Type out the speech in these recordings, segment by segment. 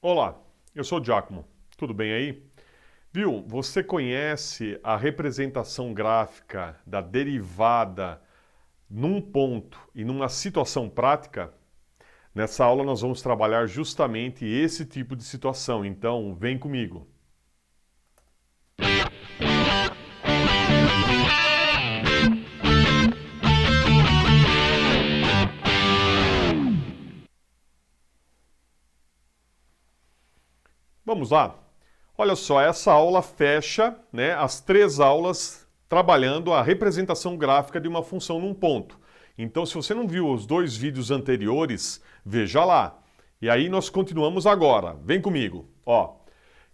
Olá, eu sou o Giacomo. Tudo bem aí? Viu? Você conhece a representação gráfica da derivada num ponto e numa situação prática? Nessa aula nós vamos trabalhar justamente esse tipo de situação, então vem comigo. Vamos lá? Olha só, essa aula fecha, as três aulas trabalhando a representação gráfica de uma função num ponto. Então, se você não viu os dois vídeos anteriores, veja lá. E aí nós continuamos agora. Vem comigo. Ó.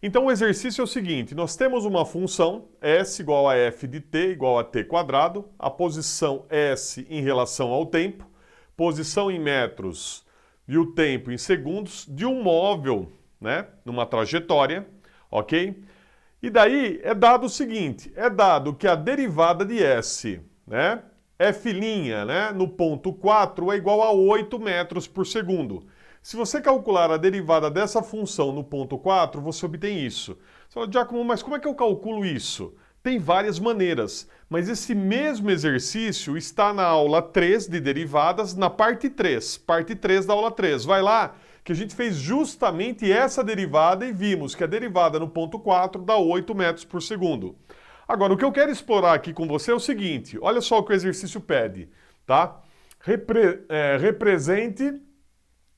Então o exercício é o seguinte, nós temos uma função s igual a f de t igual a t quadrado, a posição s em relação ao tempo, posição em metros e o tempo em segundos de um móvel, numa trajetória, ok? E daí é dado o seguinte, é dado que a derivada de s, f', no ponto 4 é igual a 8 metros por segundo. Se você calcular a derivada dessa função no ponto 4, você obtém isso. Você fala, Giacomo, mas como é que eu calculo isso? Tem várias maneiras, mas esse mesmo exercício está na aula 3 de derivadas, na parte 3 da aula 3. Vai lá, que a gente fez justamente essa derivada e vimos que a derivada no ponto 4 dá 8 metros por segundo. Agora, o que eu quero explorar aqui com você é o seguinte, olha só o que o exercício pede, tá? Represente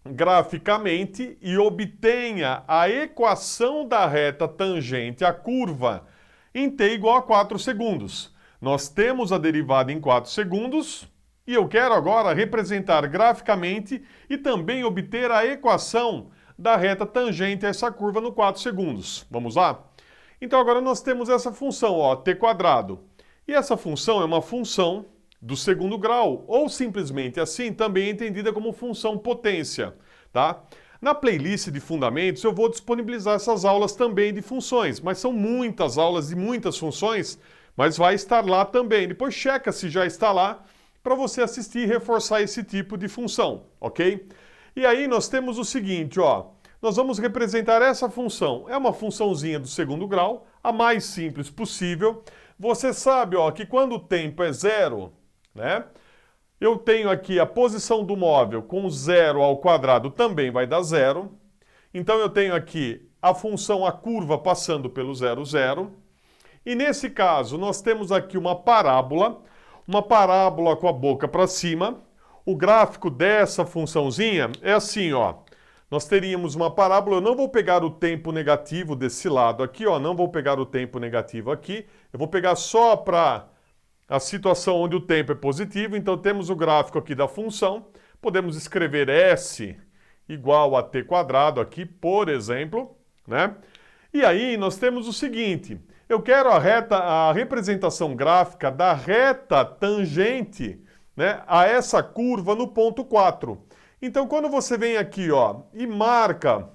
graficamente e obtenha a equação da reta tangente à curva em t igual a 4 segundos. Nós temos a derivada em 4 segundos e eu quero agora representar graficamente e também obter a equação da reta tangente a essa curva no 4 segundos. Vamos lá? Então agora nós temos essa função, ó, t quadrado. E essa função é uma função do segundo grau, ou simplesmente assim, também entendida como função potência, tá? Na playlist de fundamentos eu vou disponibilizar essas aulas também de funções, mas são muitas aulas de muitas funções, mas vai estar lá também. Depois checa se já está lá para você assistir e reforçar esse tipo de função, ok? E aí nós temos o seguinte, ó, nós vamos representar essa função. É uma funçãozinha do segundo grau, a mais simples possível. Você sabe, ó, que quando o tempo é zero, eu tenho aqui a posição do móvel com 0 ao quadrado também vai dar zero. Então eu tenho aqui a função, a curva passando pelo 0, 0. E nesse caso nós temos aqui uma parábola com a boca para cima. O gráfico dessa funçãozinha é assim, ó. Nós teríamos uma parábola, eu não vou pegar o tempo negativo desse lado aqui, ó, não vou pegar o tempo negativo aqui, eu vou pegar só para a situação onde o tempo é positivo, então temos o gráfico aqui da função, podemos escrever s igual a t quadrado aqui, por exemplo, E aí nós temos o seguinte, eu quero a representação gráfica da reta tangente, a essa curva no ponto 4. Então quando você vem aqui, ó, e marca,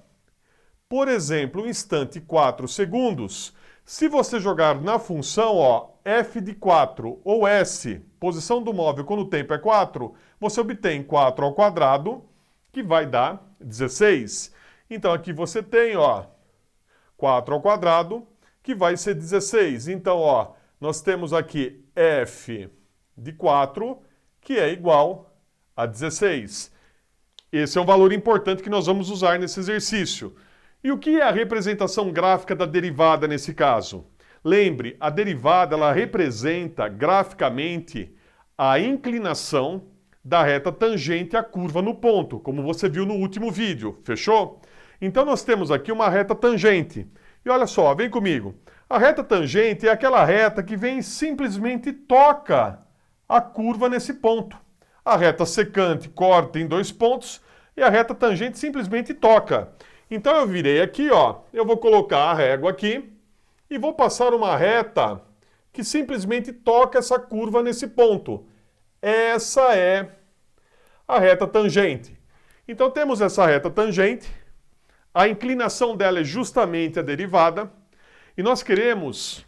por exemplo, um instante 4 segundos, se você jogar na função, ó, f de 4 ou s, posição do móvel quando o tempo é 4, você obtém 4 ao quadrado, que vai dar 16. Então aqui você tem, ó, 4 ao quadrado, que vai ser 16. Então, ó, nós temos aqui f de 4, que é igual a 16. Esse é um valor importante que nós vamos usar nesse exercício. E o que é a representação gráfica da derivada nesse caso? Lembre, a derivada ela representa graficamente a inclinação da reta tangente à curva no ponto, como você viu no último vídeo, fechou? Então nós temos aqui uma reta tangente. E olha só, vem comigo. A reta tangente é aquela reta que vem e simplesmente toca a curva nesse ponto. A reta secante corta em 2 pontos e a reta tangente simplesmente toca. Então eu virei aqui, ó, eu vou colocar a régua aqui e vou passar uma reta que simplesmente toca essa curva nesse ponto. Essa é a reta tangente. Então temos essa reta tangente, a inclinação dela é justamente a derivada, e nós queremos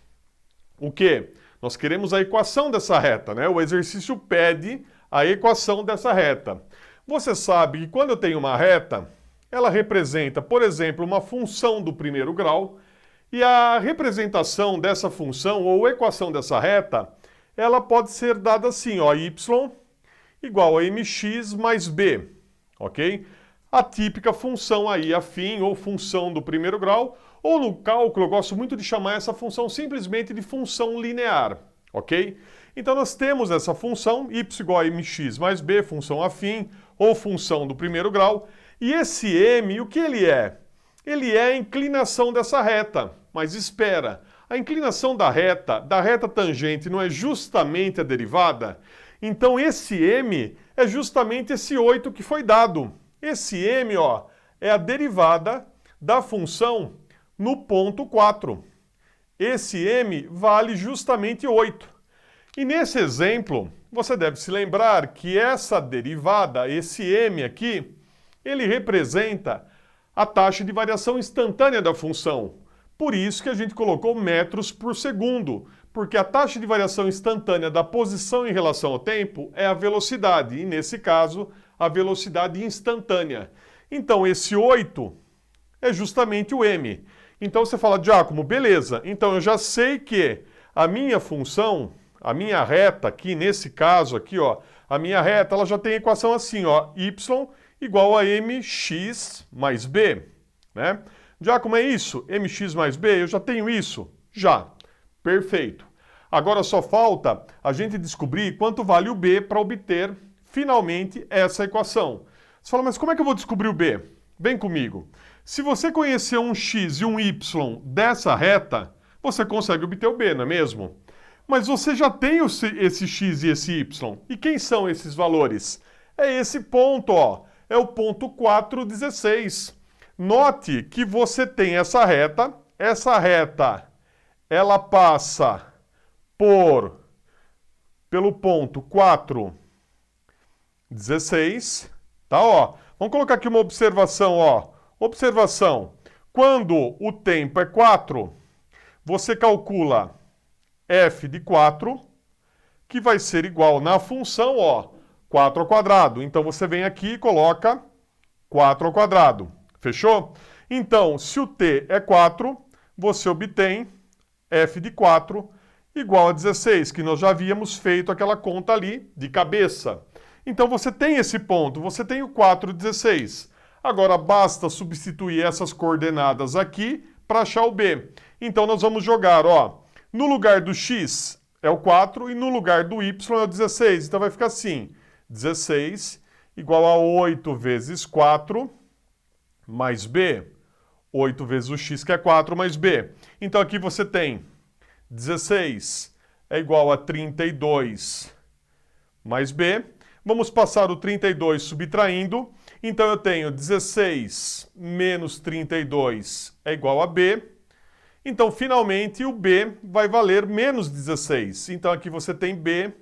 o quê? Nós queremos a equação dessa reta, O exercício pede a equação dessa reta. Você sabe que quando eu tenho uma reta, ela representa, por exemplo, uma função do primeiro grau, e a representação dessa função ou equação dessa reta, ela pode ser dada assim, ó, y igual a mx mais b, ok? A típica função aí afim ou função do primeiro grau, ou no cálculo eu gosto muito de chamar essa função simplesmente de função linear, ok? Então nós temos essa função y igual a mx mais b, função afim ou função do primeiro grau, e esse m, o que ele é? Ele é a inclinação dessa reta, mas espera, a inclinação da reta tangente não é justamente a derivada? Então esse m é justamente esse 8 que foi dado. Esse m, ó, é a derivada da função no ponto 4. Esse m vale justamente 8. E nesse exemplo, você deve se lembrar que essa derivada, esse m aqui, ele representa a taxa de variação instantânea da função. Por isso que a gente colocou metros por segundo, porque a taxa de variação instantânea da posição em relação ao tempo é a velocidade, e nesse caso, a velocidade instantânea. Então esse 8 é justamente o m. Então você fala, Giacomo, beleza, então eu já sei que a minha função, a minha reta aqui, nesse caso aqui, ó, a minha reta, ela já tem a equação assim, ó, y igual a mx mais b, né? Giacomo, é isso? Mx mais b, eu já tenho isso? Já. Perfeito. Agora só falta a gente descobrir quanto vale o b para obter, finalmente, essa equação. Você fala, mas como é que eu vou descobrir o b? Vem comigo. Se você conhecer um x e um y dessa reta, você consegue obter o b, não é mesmo? Mas você já tem esse x e esse y. E quem são esses valores? É esse ponto, ó. É o ponto 4,16. Note que você tem essa reta, ela passa pelo ponto 4,16, tá, ó. Vamos colocar aqui uma observação, ó. Observação, quando o tempo é 4, você calcula f de 4, que vai ser igual na função, ó, 4 ao quadrado. Então você vem aqui e coloca 4 ao quadrado. Fechou? Então, se o t é 4, você obtém f de 4 igual a 16, que nós já havíamos feito aquela conta ali de cabeça. Então você tem esse ponto, você tem o 4,16. Agora basta substituir essas coordenadas aqui para achar o b. Então nós vamos jogar, ó, no lugar do x é o 4 e no lugar do y é o 16. Então vai ficar assim, 16 igual a 8 vezes 4 mais b. 8 vezes o x, que é 4, mais b. Então aqui você tem 16 é igual a 32 mais b. Vamos passar o 32 subtraindo. Então eu tenho 16 menos 32 é igual a b. Então, finalmente, o b vai valer menos 16. Então aqui você tem b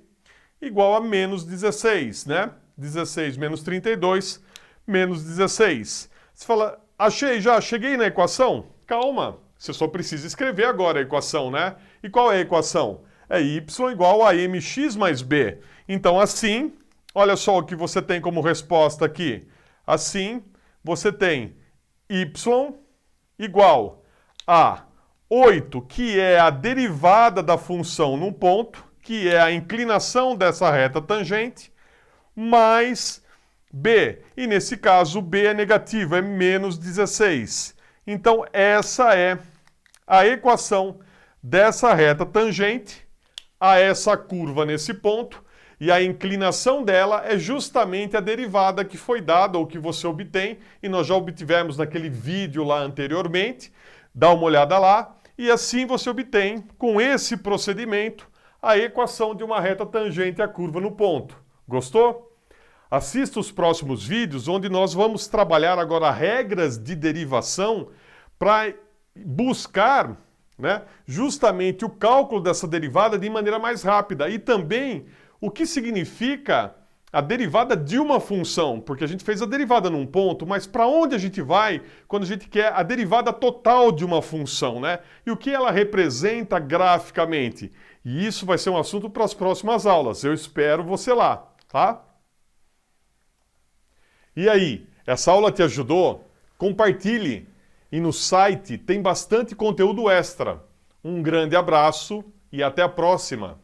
igual a menos 16, né? 16 menos 32, menos 16. Você fala, achei já, cheguei na equação? Calma, você só precisa escrever agora a equação, né? E qual é a equação? É y igual a mx mais b. Então, assim, olha só o que você tem como resposta aqui. Assim, você tem y igual a 8, que é a derivada da função num ponto, que é a inclinação dessa reta tangente, mais b. E nesse caso, b é negativo, é menos 16. Então, essa é a equação dessa reta tangente a essa curva nesse ponto, e a inclinação dela é justamente a derivada que foi dada ou que você obtém, e nós já obtivemos naquele vídeo lá anteriormente. Dá uma olhada lá, e assim você obtém, com esse procedimento, a equação de uma reta tangente à curva no ponto. Gostou? Assista os próximos vídeos, onde nós vamos trabalhar agora regras de derivação para buscar, né, justamente o cálculo dessa derivada de maneira mais rápida. E também o que significa a derivada de uma função, porque a gente fez a derivada num ponto, mas para onde a gente vai quando a gente quer a derivada total de uma função, né? E o que ela representa graficamente. E isso vai ser um assunto para as próximas aulas. Eu espero você lá, tá? E aí, essa aula te ajudou? compartilhe. E no site tem bastante conteúdo extra. Um grande abraço e até a próxima!